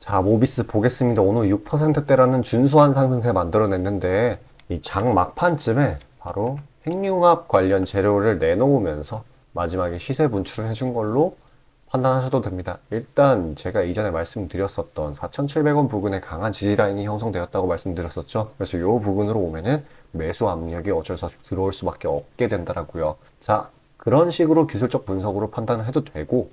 자, 모비스 보겠습니다. 오늘 6%대라는 준수한 상승세 만들어냈는데 이 장 막판쯤에 바로 핵융합 관련 재료를 내놓으면서 마지막에 시세 분출을 해준 걸로 판단하셔도 됩니다. 일단 제가 이전에 말씀드렸었던 4,700원 부근에 강한 지지라인이 형성되었다고 말씀드렸었죠. 그래서 이 부근으로 오면은 매수 압력이 어쩔 수 없이 들어올 수밖에 없게 된다라고요. 자, 그런 식으로 기술적 분석으로 판단을 해도 되고,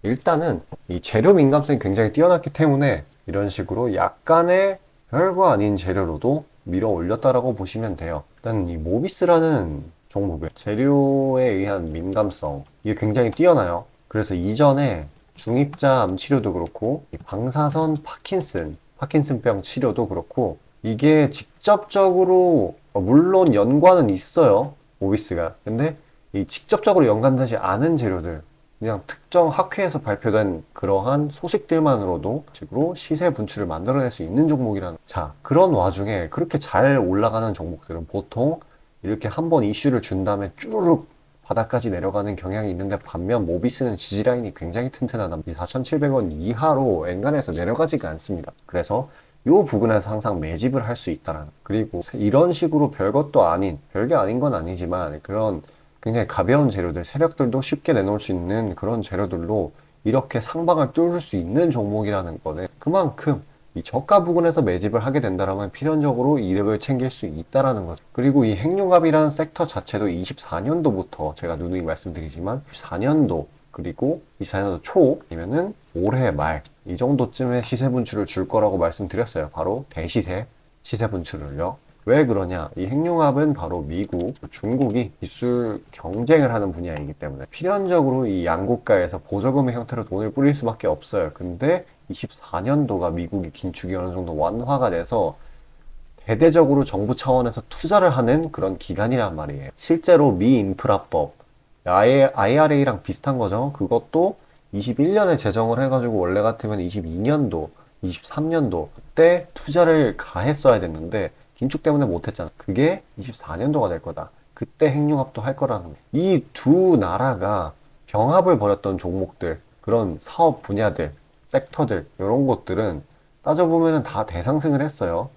일단은 이 재료 민감성이 굉장히 뛰어났기 때문에 이런 식으로 약간의 별거 아닌 재료로도 밀어 올렸다라고 보시면 돼요. 일단 이 모비스라는 종목의 재료에 의한 민감성, 이게 굉장히 뛰어나요. 그래서 이전에 중입자 암 치료도 그렇고 이 방사선 파킨슨병 치료도 그렇고, 이게 직접적으로 물론 연관은 있어요, 모비스가. 근데 이 직접적으로 연관되지 않은 재료들, 그냥 특정 학회에서 발표된 그러한 소식들만으로도 식으로 시세 분출을 만들어낼 수 있는 종목이라는. 자, 그런 와중에 그렇게 잘 올라가는 종목들은 보통 이렇게 한번 이슈를 준 다음에 쭈르륵 바닥까지 내려가는 경향이 있는데, 반면 모비스는 지지라인이 굉장히 튼튼하다. 이 4,700원 이하로 엔간해서 내려가지가 않습니다. 그래서 이 부분에서 항상 매집을 할 수 있다라는. 그리고 이런 식으로 별것도 아닌, 별게 아닌 건 아니지만 그런 굉장히 가벼운 재료들, 세력들도 쉽게 내놓을 수 있는 그런 재료들로 이렇게 상방을 뚫을 수 있는 종목이라는 거는 그만큼 이 저가 부근에서 매집을 하게 된다면 필연적으로 이득을 챙길 수 있다라는 거죠. 그리고 이 핵융합이라는 섹터 자체도 24년도부터 제가 누누이 말씀드리지만 24년도 그리고 24년도 초 아니면은 올해 말 이 정도쯤에 시세 분출을 줄 거라고 말씀드렸어요. 바로 대시세 시세 분출을요. 왜 그러냐? 이 핵융합은 바로 미국, 중국이 기술 경쟁을 하는 분야이기 때문에 필연적으로 이 양국가에서 보조금의 형태로 돈을 뿌릴 수밖에 없어요. 근데 24년도가 미국이 긴축이 어느 정도 완화가 돼서 대대적으로 정부 차원에서 투자를 하는 그런 기간이란 말이에요. 실제로 미 인프라법, IRA랑 비슷한 거죠. 그것도 21년에 제정을 해가지고 원래 같으면 22년도, 23년도 때 투자를 가했어야 됐는데 긴축 때문에 못했잖아. 그게 24년도가 될 거다. 그때 핵융합도 할 거라는 거예요. 이 두 나라가 경합을 벌였던 종목들, 그런 사업 분야들, 섹터들, 이런 것들은 따져보면 다 대상승을 했어요.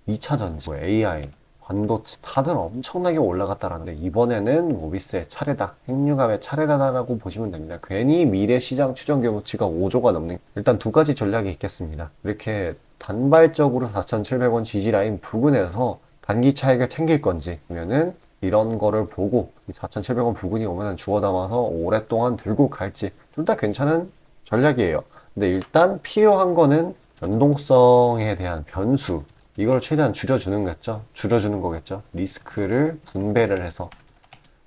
2차 전지, AI, 반도체 다들 엄청나게 올라갔다라는데, 이번에는 모비스의 차례다, 핵융합의 차례다라고 보시면 됩니다. 괜히 미래 시장 추정 규모치가 5조가 넘는, 일단 두 가지 전략이 있겠습니다. 이렇게 단발적으로 4,700원 지지라인 부근에서 단기 차익을 챙길 건지, 아니면은 이런 거를 보고 4,700원 부근이 오면 주워 담아서 오랫동안 들고 갈지, 둘 다 괜찮은 전략이에요. 근데 일단 필요한 거는 연동성에 대한 변수, 이걸 최대한 줄여주는 거겠죠. 리스크를 분배를 해서.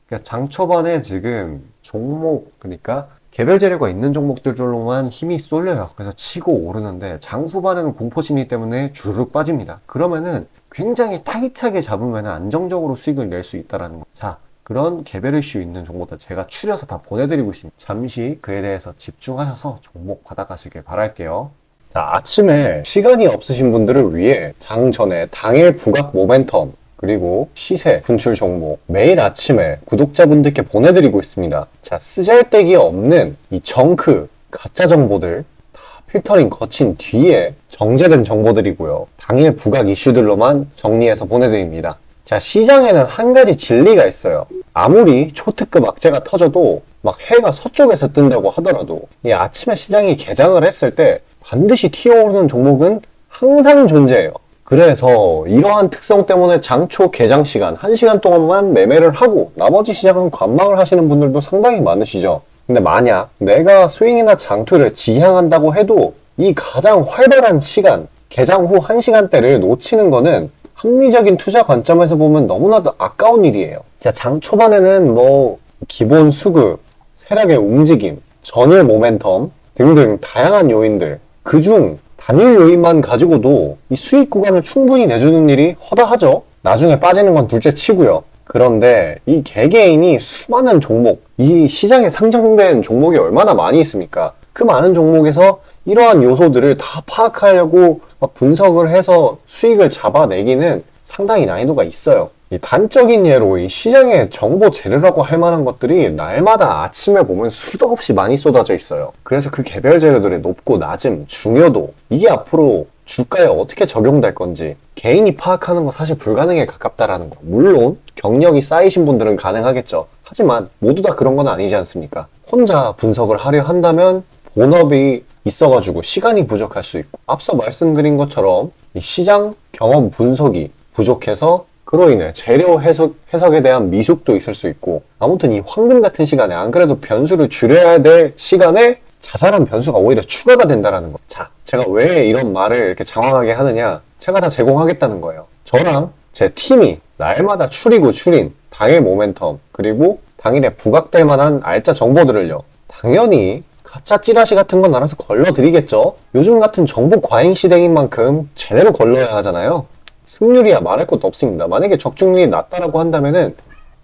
그러니까 장 초반에 지금 종목, 그러니까 개별 재료가 있는 종목들로만 힘이 쏠려요. 그래서 치고 오르는데 장 후반에는 공포심리 때문에 주르륵 빠집니다. 그러면은 굉장히 타이트하게 잡으면 안정적으로 수익을 낼 수 있다라는 거. 자, 그런 개별 이슈 있는 종목들 제가 추려서 다 보내드리고 있습니다. 잠시 그에 대해서 집중하셔서 종목 받아가시길 바랄게요. 자, 아침에 시간이 없으신 분들을 위해 장 전에 당일 부각 모멘텀 그리고 시세 분출 종목 매일 아침에 구독자분들께 보내드리고 있습니다. 자, 쓰잘데기 없는 이 정크 가짜 정보들 다 필터링 거친 뒤에 정제된 정보들이고요. 당일 부각 이슈들로만 정리해서 보내드립니다. 자, 시장에는 한 가지 진리가 있어요. 아무리 초특급 악재가 터져도 막 해가 서쪽에서 뜬다고 하더라도 이 아침에 시장이 개장을 했을 때 반드시 튀어오르는 종목은 항상 존재해요. 그래서 이러한 특성 때문에 장초 개장 시간 1시간 동안만 매매를 하고 나머지 시장은 관망을 하시는 분들도 상당히 많으시죠. 근데 만약 내가 스윙이나 장투를 지향한다고 해도 이 가장 활발한 시간, 개장 후 1시간대를 놓치는 거는 합리적인 투자 관점에서 보면 너무나도 아까운 일이에요. 자, 장 초반에는 뭐 기본 수급, 세력의 움직임, 전일 모멘텀 등등 다양한 요인들, 그중 단일 요인만 가지고도 이 수익 구간을 충분히 내주는 일이 허다하죠. 나중에 빠지는 건 둘째 치고요. 그런데 이 개개인이 수많은 종목, 이 시장에 상장된 종목이 얼마나 많이 있습니까? 그 많은 종목에서 이러한 요소들을 다 파악하려고 분석을 해서 수익을 잡아내기는 상당히 난이도가 있어요. 이 단적인 예로 이 시장의 정보 재료라고 할 만한 것들이 날마다 아침에 보면 수도 없이 많이 쏟아져 있어요. 그래서 그 개별 재료들의 높고 낮음, 중요도, 이게 앞으로 주가에 어떻게 적용될 건지 개인이 파악하는 거 사실 불가능에 가깝다라는 거. 물론 경력이 쌓이신 분들은 가능하겠죠. 하지만 모두 다 그런 건 아니지 않습니까? 혼자 분석을 하려 한다면 본업이 있어가지고 시간이 부족할 수 있고, 앞서 말씀드린 것처럼 이 시장 경험 분석이 부족해서 그로 인해 재료 해석에 대한 미숙도 있을 수 있고, 아무튼 이 황금 같은 시간에 안 그래도 변수를 줄여야 될 시간에 자잘한 변수가 오히려 추가가 된다는 거. 자, 제가 왜 이런 말을 이렇게 장황하게 하느냐? 제가 다 제공하겠다는 거예요. 저랑 제 팀이 날마다 추리고 추린 당일 모멘텀, 그리고 당일에 부각될 만한 알짜 정보들을요, 당연히 가짜 찌라시 같은 건 알아서 걸러드리겠죠. 요즘 같은 정보 과잉 시대인 만큼 제대로 걸러야 하잖아요. 승률이야 말할 것도 없습니다. 만약에 적중률이 낮다라고 한다면은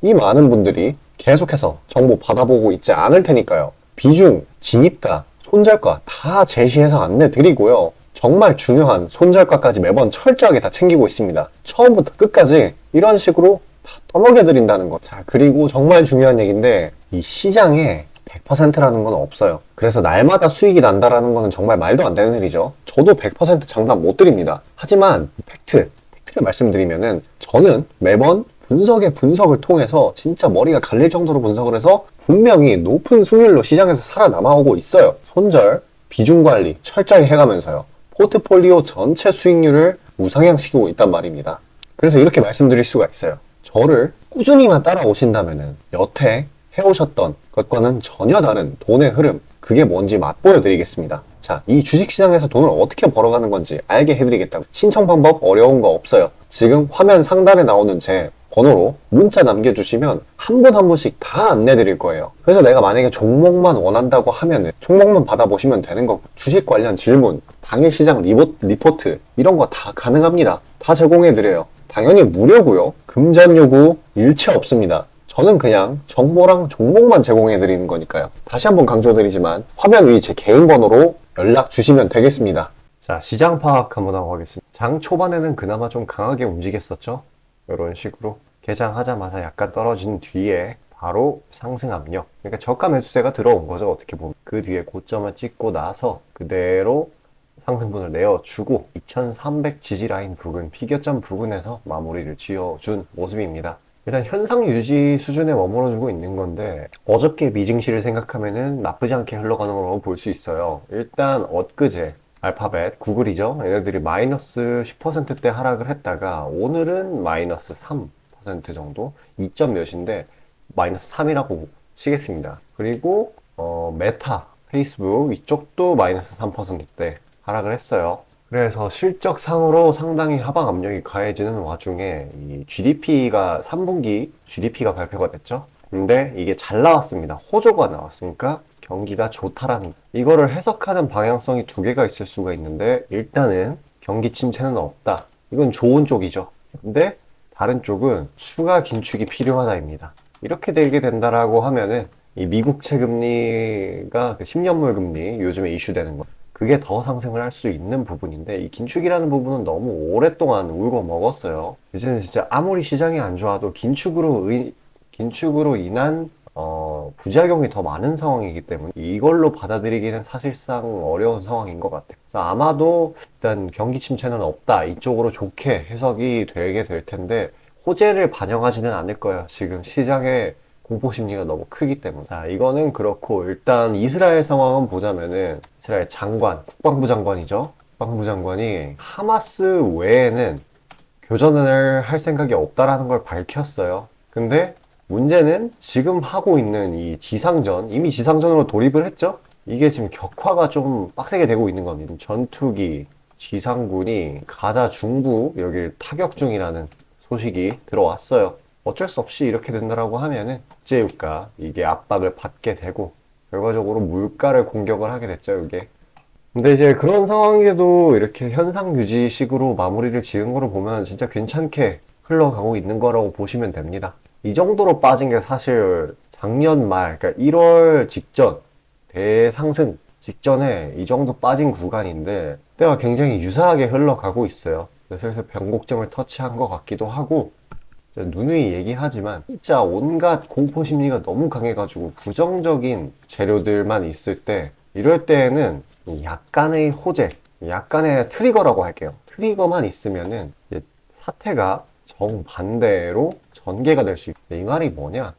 이 많은 분들이 계속해서 정보 받아보고 있지 않을 테니까요. 비중, 진입가, 손절가 다 제시해서 안내 드리고요. 정말 중요한 손절가까지 매번 철저하게 다 챙기고 있습니다. 처음부터 끝까지 이런 식으로 다 떠먹여 드린다는 거. 자, 그리고 정말 중요한 얘기인데, 이 시장에 100%라는 건 없어요. 그래서 날마다 수익이 난다라는 거는 정말 말도 안 되는 일이죠. 저도 100% 장담 못 드립니다. 하지만 팩트를 말씀드리면은, 저는 매번 분석을 통해서 진짜 머리가 갈릴 정도로 분석을 해서 분명히 높은 수익률로 시장에서 살아남아오고 있어요. 손절, 비중 관리 철저히 해가면서요. 포트폴리오 전체 수익률을 우상향시키고 있단 말입니다. 그래서 이렇게 말씀드릴 수가 있어요. 저를 꾸준히만 따라오신다면은 여태 해오셨던 것과는 전혀 다른 돈의 흐름, 그게 뭔지 맛보여 드리겠습니다. 자, 이 주식시장에서 돈을 어떻게 벌어가는 건지 알게 해드리겠다고. 신청 방법 어려운 거 없어요. 지금 화면 상단에 나오는 제 번호로 문자 남겨주시면 한 분 한 분씩 다 안내 드릴 거예요. 그래서 내가 만약에 종목만 원한다고 하면은 종목만 받아보시면 되는 거고, 주식 관련 질문, 당일 시장 리포트 이런 거 다 가능합니다. 다 제공해 드려요. 당연히 무료고요. 금전 요구 일체 없습니다. 저는 그냥 정보랑 종목만 제공해 드리는 거니까요. 다시 한번 강조드리지만 화면 위 제 개인 번호로 연락 주시면 되겠습니다. 자, 시장 파악 한번 하고 가겠습니다. 장 초반에는 그나마 좀 강하게 움직였었죠. 이런 식으로 개장하자마자 약간 떨어진 뒤에 바로 상승 압력, 그러니까 저가 매수세가 들어온 거죠. 어떻게 보면 그 뒤에 고점을 찍고 나서 그대로 상승분을 내어주고 2300 지지라인 부근, 피겨점 부근에서 마무리를 지어준 모습입니다. 일단 현상 유지 수준에 머물러주고 있는 건데, 어저께 미증시를 생각하면은 나쁘지 않게 흘러가는 걸로 볼 수 있어요. 일단 엊그제 알파벳, 구글이죠. 얘네들이 마이너스 10%대 하락을 했다가 오늘은 마이너스 3% 정도, 2점 몇인데 마이너스 3이라고 치겠습니다. 그리고 메타, 페이스북 이쪽도 마이너스 3%대 하락을 했어요. 그래서 실적상으로 상당히 하방 압력이 가해지는 와중에 이 GDP가 3분기 GDP가 발표가 됐죠. 근데 이게 잘 나왔습니다. 호조가 나왔으니까 경기가 좋다라는, 이거를 해석하는 방향성이 두 개가 있을 수가 있는데, 일단은 경기 침체는 없다, 이건 좋은 쪽이죠. 근데 다른 쪽은 추가 긴축이 필요하다입니다. 이렇게 되게 된다라고 하면은 이 미국채 금리가 10년물 금리 요즘에 이슈되는 거, 그게 더 상승을 할 수 있는 부분인데, 이 긴축이라는 부분은 너무 오랫동안 울고 먹었어요. 이제는 진짜 아무리 시장이 안 좋아도 긴축으로 인한 부작용이 더 많은 상황이기 때문에 이걸로 받아들이기는 사실상 어려운 상황인 것 같아요. 그래서 아마도 일단 경기 침체는 없다, 이쪽으로 좋게 해석이 되게 될 텐데, 호재를 반영하지는 않을 거예요. 지금 시장의 공포 심리가 너무 크기 때문에. 자, 이거는 그렇고, 일단 이스라엘 상황은 보자면은, 이스라엘 장관, 국방부 장관이죠. 국방부 장관이 하마스 외에는 교전을 할 생각이 없다라는 걸 밝혔어요. 근데 문제는 지금 하고 있는 이 지상전, 이미 지상전으로 돌입을 했죠? 이게 지금 격화가 좀 빡세게 되고 있는 겁니다. 전투기, 지상군이 가자 중부 여기를 타격 중이라는 소식이 들어왔어요. 어쩔 수 없이 이렇게 된다라고 하면은 국제유가 이게 압박을 받게 되고, 결과적으로 물가를 공격을 하게 됐죠, 이게. 근데 이제 그런 상황에도 이렇게 현상 유지식으로 마무리를 지은 거를 보면 진짜 괜찮게 흘러가고 있는 거라고 보시면 됩니다. 이 정도로 빠진 게 사실 작년 말, 그러니까 1월 직전, 대상승 직전에 이 정도 빠진 구간인데, 때가 굉장히 유사하게 흘러가고 있어요. 슬슬 변곡점을 터치한 것 같기도 하고, 진짜 누누이 얘기하지만 진짜 온갖 공포 심리가 너무 강해가지고 부정적인 재료들만 있을 때, 이럴 때에는 이 약간의 호재, 약간의 트리거라고 할게요. 트리거만 있으면은 이제 사태가 정반대로 전개가 될 수 있다. 이 말이 뭐냐?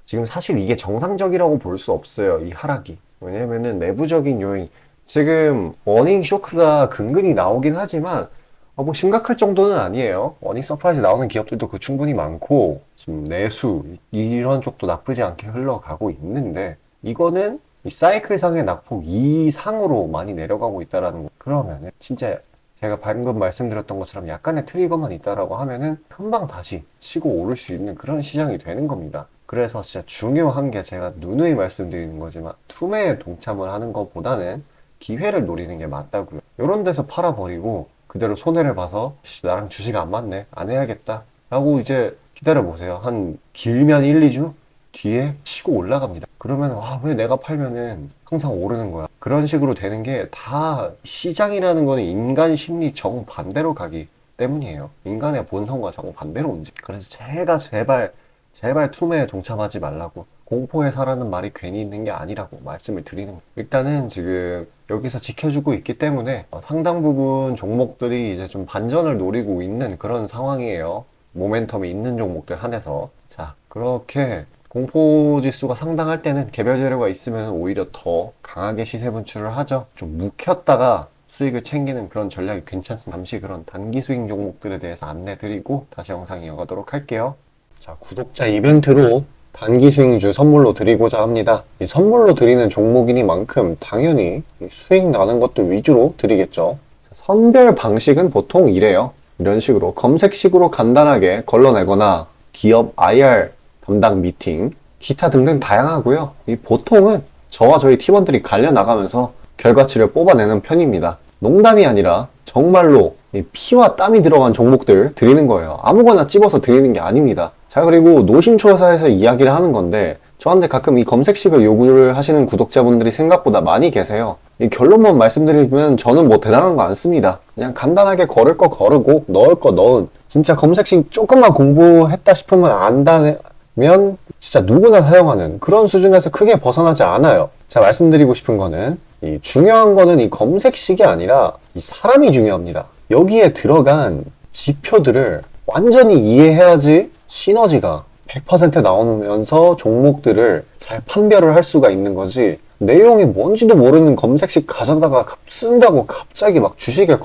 지금 사실 이게 정상적이라고 볼 수 없어요. 이 하락이. 왜냐면은 내부적인 요인, 지금 워닝 쇼크가 근근히 나오긴 하지만 뭐 심각할 정도는 아니에요. 워닝 서프라이즈 나오는 기업들도 그 충분히 많고, 지금 내수 이런 쪽도 나쁘지 않게 흘러가고 있는데, 이거는 이 사이클상의 낙폭 이상으로 많이 내려가고 있다라는 거. 그러면은 진짜 제가 방금 말씀드렸던 것처럼 약간의 트리거만 있다라고 하면은 금방 다시 치고 오를 수 있는 그런 시장이 되는 겁니다. 그래서 진짜 중요한 게, 제가 누누이 말씀드리는 거지만 투매에 동참을 하는 것보다는 기회를 노리는 게 맞다고요. 이런 데서 팔아버리고 그대로 손해를 봐서 나랑 주식 안 맞네, 안 해야겠다 라고 이제 기다려보세요. 한 길면 1, 2주 뒤에 치고 올라갑니다. 그러면 왜 내가 팔면은 항상 오르는 거야. 그런 식으로 되는 게 다, 시장이라는 거는 인간 심리 정반대로 가기 때문이에요. 인간의 본성과 정반대로 움직여. 그래서 제가 제발 투매에 동참하지 말라고, 공포에 사라는 말이 괜히 있는 게 아니라고 말씀을 드리는 거예요. 일단은 지금 여기서 지켜주고 있기 때문에 상당 부분 종목들이 이제 좀 반전을 노리고 있는 그런 상황이에요. 모멘텀이 있는 종목들 한해서. 자, 그렇게 공포지수가 상당할 때는 개별 재료가 있으면 오히려 더 강하게 시세 분출을 하죠. 좀 묵혔다가 수익을 챙기는 그런 전략이 괜찮습니다. 잠시 그런 단기 수익 종목들에 대해서 안내 드리고 다시 영상 이어가도록 할게요. 자, 구독자 이벤트로 단기 수익주 선물로 드리고자 합니다. 이 선물로 드리는 종목이니만큼 당연히 수익 나는 것들 위주로 드리겠죠. 선별 방식은 보통 이래요. 이런 식으로 검색식으로 간단하게 걸러내거나 기업 IR 담당 미팅, 기타 등등 다양하고요. 이 보통은 저와 저희 팀원들이 갈려 나가면서 결과치를 뽑아내는 편입니다. 농담이 아니라 정말로 피와 땀이 들어간 종목들 드리는 거예요. 아무거나 찝어서 드리는 게 아닙니다. 자, 그리고 노심초사해서 이야기를 하는 건데, 저한테 가끔 이 검색식을 요구를 하시는 구독자분들이 생각보다 많이 계세요. 이 결론만 말씀드리면 저는 뭐 대단한 거 안 씁니다. 그냥 간단하게 걸을 거 거르고 넣을 거 넣은, 진짜 검색식 조금만 공부했다 싶으면 안다면 진짜 누구나 사용하는 그런 수준에서 크게 벗어나지 않아요. 제가 말씀드리고 싶은 거는, 이 중요한 거는 이 검색식이 아니라 이 사람이 중요합니다. 여기에 들어간 지표들을 완전히 이해해야지 시너지가 100% 나오면서 종목들을 잘 판별을 할 수가 있는 거지, 내용이 뭔지도 모르는 검색식 가져다가 쓴다고 갑자기 막 주식에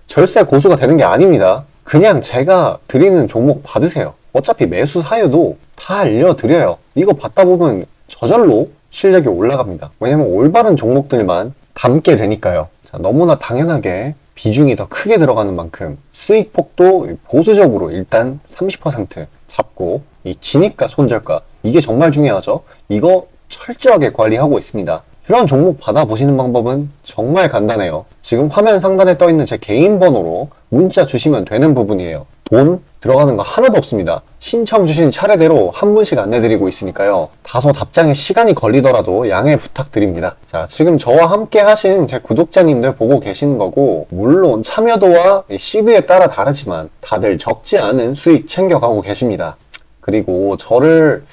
절세 고수가 되는 게 아닙니다. 그냥 제가 드리는 종목 받으세요. 어차피 매수 사유도 다 알려드려요. 이거 받다 보면 저절로 실력이 올라갑니다. 왜냐면 올바른 종목들만 담게 되니까요. 자, 너무나 당연하게 비중이 더 크게 들어가는 만큼 수익폭도 보수적으로 일단 30% 잡고, 이 진입가 손절가, 이게 정말 중요하죠. 이거 철저하게 관리하고 있습니다. 그런 종목 받아보시는 방법은 정말 간단해요. 지금 화면 상단에 떠있는 제 개인 번호로 문자 주시면 되는 부분이에요. 돈 들어가는 거 하나도 없습니다. 신청 주신 차례대로 한 분씩 안내드리고 있으니까요. 다소 답장에 시간이 걸리더라도 양해 부탁드립니다. 자, 지금 저와 함께 하신 제 구독자님들 보고 계시는 거고, 물론 참여도와 시드에 따라 다르지만 다들 적지 않은 수익 챙겨가고 계십니다. 그리고 저를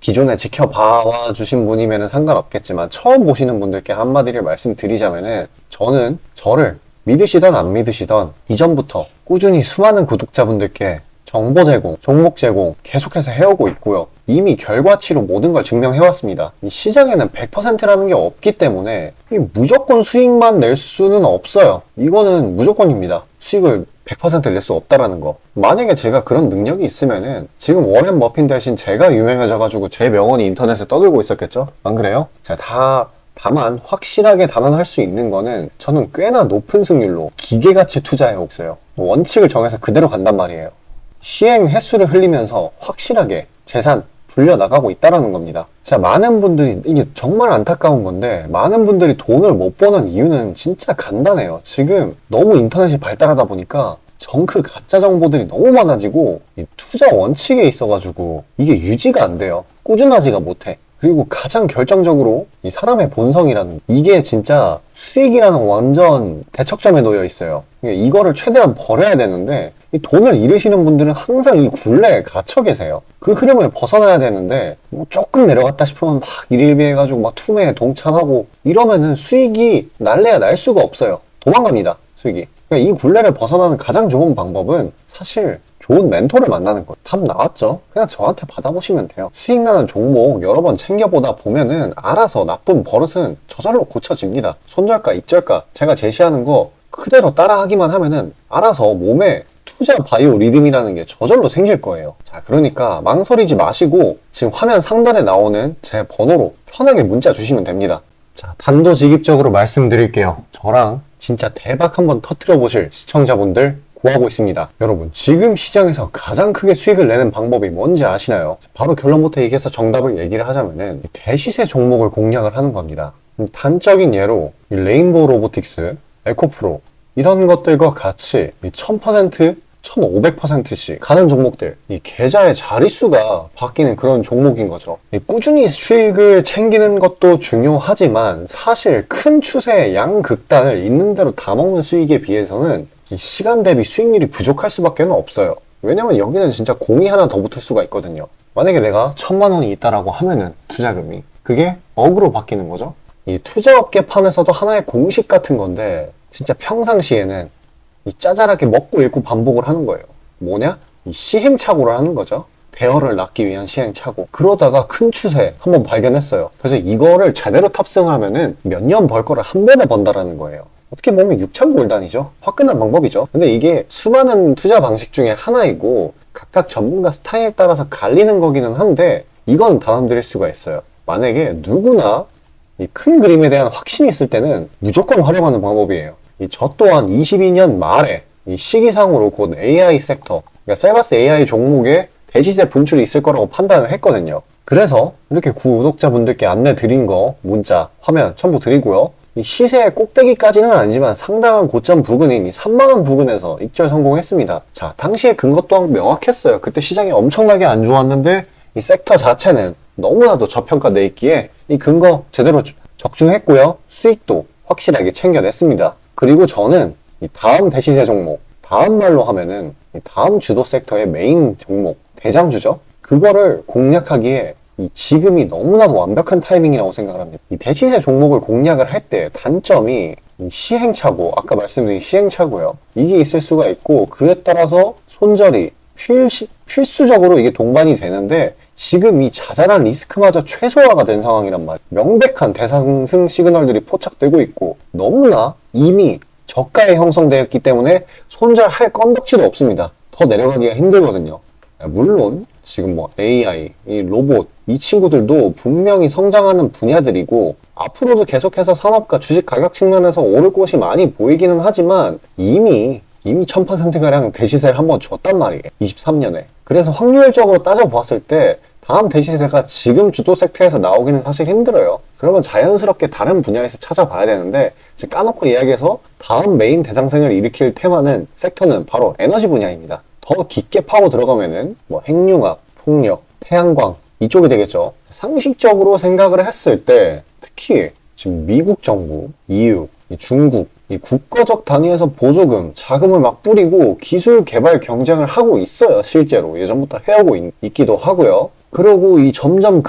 기존에 지켜봐 주신 분이면 상관없겠지만, 처음 보시는 분들께 한마디를 말씀드리자면은, 저는 저를 믿으시던 안 믿으시던 이전부터 꾸준히 수많은 구독자분들께 정보 제공, 종목 제공 계속해서 해오고 있고요. 이미 결과치로 모든 걸 증명해왔습니다. 이 시장에는 100%라는 게 없기 때문에 무조건 수익만 낼 수는 없어요. 이거는 무조건입니다. 수익을 100% 낼 수 없다라는 거. 만약에 제가 그런 능력이 있으면은 지금 워렌 버핏 대신 제가 유명해져가지고 제 명언이 인터넷에 떠들고 있었겠죠? 안 그래요? 자, 다만 확실하게 단언할 수 있는 거는, 저는 꽤나 높은 승률로 기계가치 투자해 있어요. 원칙을 정해서 그대로 간단 말이에요. 시행 횟수를 흘리면서 확실하게 재산 불려나가고 있다는 겁니다. 자, 많은 분들이, 이게 정말 안타까운 건데, 많은 분들이 돈을 못 버는 이유는 진짜 간단해요. 지금 너무 인터넷이 발달하다 보니까 정크 가짜 정보들이 너무 많아지고, 이 투자 원칙에 있어가지고 이게 유지가 안 돼요. 꾸준하지가 못해. 그리고 가장 결정적으로 이 사람의 본성이라는, 이게 진짜 수익이라는 완전 대척점에 놓여 있어요. 이거를 최대한 버려야 되는데, 이 돈을 잃으시는 분들은 항상 이 굴레에 갇혀 계세요. 그 흐름을 벗어나야 되는데 뭐 조금 내려갔다 싶으면 막 일일비해가지고 막 투매에 동참하고 이러면은 수익이 날래야 날 수가 없어요. 도망갑니다, 수익이. 그러니까 이 굴레를 벗어나는 가장 좋은 방법은 사실 좋은 멘토를 만나는 거예요. 답 나왔죠? 그냥 저한테 받아보시면 돼요. 수익 나는 종목 여러 번 챙겨보다 보면은 알아서 나쁜 버릇은 저절로 고쳐집니다. 손절가, 입절가 제가 제시하는 거 그대로 따라하기만 하면은 알아서 몸에 투자 바이오 리듬이라는 게 저절로 생길 거예요. 자, 그러니까 망설이지 마시고 지금 화면 상단에 나오는 제 번호로 편하게 문자 주시면 됩니다. 자, 단도직입적으로 말씀드릴게요. 저랑 진짜 대박 한번 터뜨려 보실 시청자분들 구하고 있습니다. 여러분, 지금 시장에서 가장 크게 수익을 내는 방법이 뭔지 아시나요? 바로 결론부터 얘기해서 정답을 얘기를 하자면은 대시세 종목을 공략을 하는 겁니다. 단적인 예로 레인보우 로보틱스, 에코프로 이런 것들과 같이 1000%, 1500%씩 가는 종목들, 이 계좌의 자릿수가 바뀌는 그런 종목인 거죠. 꾸준히 수익을 챙기는 것도 중요하지만 사실 큰 추세의 양극단을 있는 대로 다 먹는 수익에 비해서는 이 시간 대비 수익률이 부족할 수밖에 없어요. 왜냐면 여기는 진짜 공이 하나 더 붙을 수가 있거든요. 만약에 내가 1000만 원이 있다라고 하면은 투자금이 그게 억으로 바뀌는 거죠. 이 투자업계판에서도 하나의 공식 같은 건데 진짜 평상시에는 이 짜잘하게 먹고 읽고 반복을 하는 거예요. 뭐냐? 이 시행착오를 하는 거죠. 대어를 낳기 위한 시행착오. 그러다가 큰 추세 한번 발견했어요. 그래서 이거를 제대로 탑승하면은 몇 년 벌 거를 한 번에 번다라는 거예요. 어떻게 보면 6,000골단이죠. 화끈한 방법이죠. 근데 이게 수많은 투자 방식 중에 하나이고 각각 전문가 스타일에 따라서 갈리는 거기는 한데 이건 단언드릴 수가 있어요. 만약에 누구나 이 큰 그림에 대한 확신이 있을 때는 무조건 활용하는 방법이에요. 저 또한 22년 말에 이 시기상으로 곧 AI 섹터, 그러니까 셀바스 AI 종목에 대시세 분출이 있을 거라고 판단을 했거든요. 그래서 이렇게 구독자분들께 안내 드린 거 문자, 화면 첨부 드리고요. 이 시세의 꼭대기까지는 아니지만 상당한 고점 부근인 이 3만원 부근에서 익절 성공했습니다. 자, 당시에 근거 또한 명확했어요. 그때 시장이 엄청나게 안 좋았는데 이 섹터 자체는 너무나도 저평가돼 있기에 이 근거 제대로 적중했고요. 수익도 확실하게 챙겨냈습니다. 그리고 저는 이 다음 대시세 종목, 다음 말로 하면은 이 다음 주도 섹터의 메인 종목, 대장주죠. 그거를 공략하기에 이 지금이 너무나도 완벽한 타이밍이라고 생각을 합니다. 이 대시세 종목을 공략을 할 때 단점이 이 시행착오, 아까 말씀드린 시행착오요. 이게 있을 수가 있고 그에 따라서 손절이 필수적으로 이게 동반이 되는데 지금 이 자잘한 리스크마저 최소화가 된 상황이란 말이에요. 명백한 대상승 시그널들이 포착되고 있고 너무나 이미 저가에 형성되었기 때문에 손절할 건덕지도 없습니다. 더 내려가기가 힘들거든요. 물론 지금 뭐 AI, 이 로봇 이 친구들도 분명히 성장하는 분야들이고 앞으로도 계속해서 산업과 주식 가격 측면에서 오를 곳이 많이 보이기는 하지만 이미 1000%가량 대시세를 한번 줬단 말이에요. 23년에. 그래서 확률적으로 따져보았을 때 다음 대시세가 지금 주도 섹터에서 나오기는 사실 힘들어요. 그러면 자연스럽게 다른 분야에서 찾아봐야 되는데 까놓고 이야기해서 다음 메인 대상승을 일으킬 테마는 섹터는 바로 에너지 분야입니다. 더 깊게 파고 들어가면은 뭐 핵융합, 풍력, 태양광 이쪽이 되겠죠. 상식적으로 생각을 했을 때 특히 지금 미국 정부, EU, 중국 이 국가적 단위에서 보조금, 자금을 막 뿌리고 기술 개발 경쟁을 하고 있어요. 실제로 예전부터 해오고 있기도 하고요. 그리고 이 점점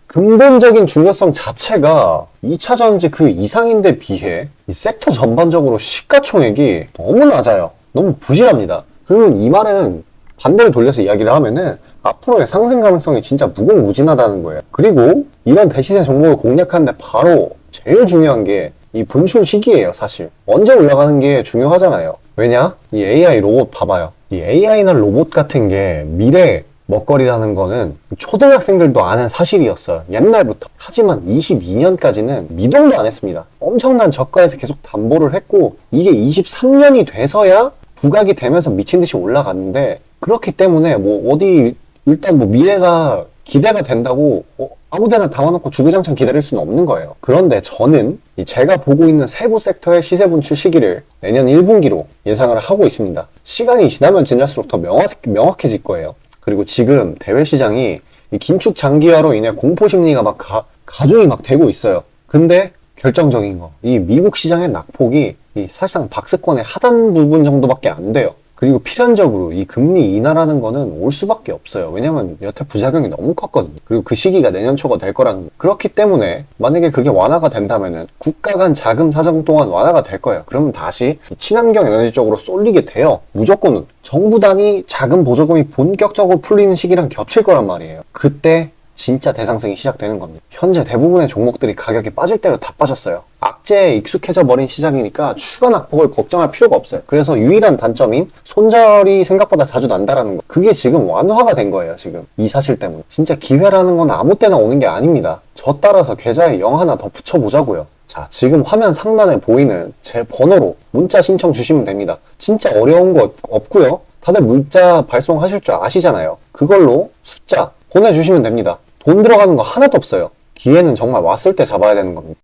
근본적인 중요성 자체가 2차 전지 그 이상인데 비해 이 섹터 전반적으로 시가총액이 너무 낮아요. 너무 부실합니다. 그러면 이 말은 반대로 돌려서 이야기를 하면은 앞으로의 상승 가능성이 진짜 무궁무진하다는 거예요. 그리고 이런 대시세 종목을 공략하는데 바로 제일 중요한 게 이 분출 시기예요. 사실 언제 올라가는 게 중요하잖아요. 왜냐? 이 AI 로봇 봐봐요. 이 AI나 로봇 같은 게 미래 먹거리라는 거는 초등학생들도 아는 사실이었어요. 옛날부터. 하지만 22년까지는 미동도 안 했습니다. 엄청난 저가에서 계속 담보를 했고 이게 23년이 돼서야 부각이 되면서 미친 듯이 올라갔는데 그렇기 때문에 뭐 어디 일단 뭐 미래가 기대가 된다고 아무데나 담아놓고 주구장창 기다릴 수는 없는 거예요. 그런데 저는 제가 보고 있는 세부 섹터의 시세 분출 시기를 내년 1분기로 예상을 하고 있습니다. 시간이 지나면 지날수록 더 명확해질 거예요. 그리고 지금 대외 시장이 이 긴축 장기화로 인해 공포 심리가 막 가중이 막 되고 있어요. 근데 결정적인 거, 이 미국 시장의 낙폭이 이 사실상 박스권의 하단 부분 정도밖에 안 돼요. 그리고 필연적으로 이 금리 인하라는 거는 올 수밖에 없어요. 왜냐면 여태 부작용이 너무 컸거든요. 그리고 그 시기가 내년 초가 될 거라는 거. 그렇기 때문에 만약에 그게 완화가 된다면은 국가 간 자금 사정 또한 완화가 될 거예요. 그러면 다시 친환경 에너지 쪽으로 쏠리게 돼요. 무조건 정부 단위 자금 보조금이 본격적으로 풀리는 시기랑 겹칠 거란 말이에요. 그때 진짜 대상승이 시작되는 겁니다. 현재 대부분의 종목들이 가격이 빠질 대로 다 빠졌어요. 악재에 익숙해져 버린 시장이니까 추가 낙폭을 걱정할 필요가 없어요. 그래서 유일한 단점인 손절이 생각보다 자주 난다라는 거, 그게 지금 완화가 된 거예요. 지금 이 사실 때문에. 진짜 기회라는 건 아무 때나 오는 게 아닙니다. 저 따라서 계좌에 0 하나 더 붙여보자고요. 자, 지금 화면 상단에 보이는 제 번호로 문자 신청 주시면 됩니다. 진짜 어려운 거 없고요. 다들 문자 발송하실 줄 아시잖아요. 그걸로 숫자 보내주시면 됩니다. 돈 들어가는 거 하나도 없어요. 기회는 정말 왔을 때 잡아야 되는 겁니다.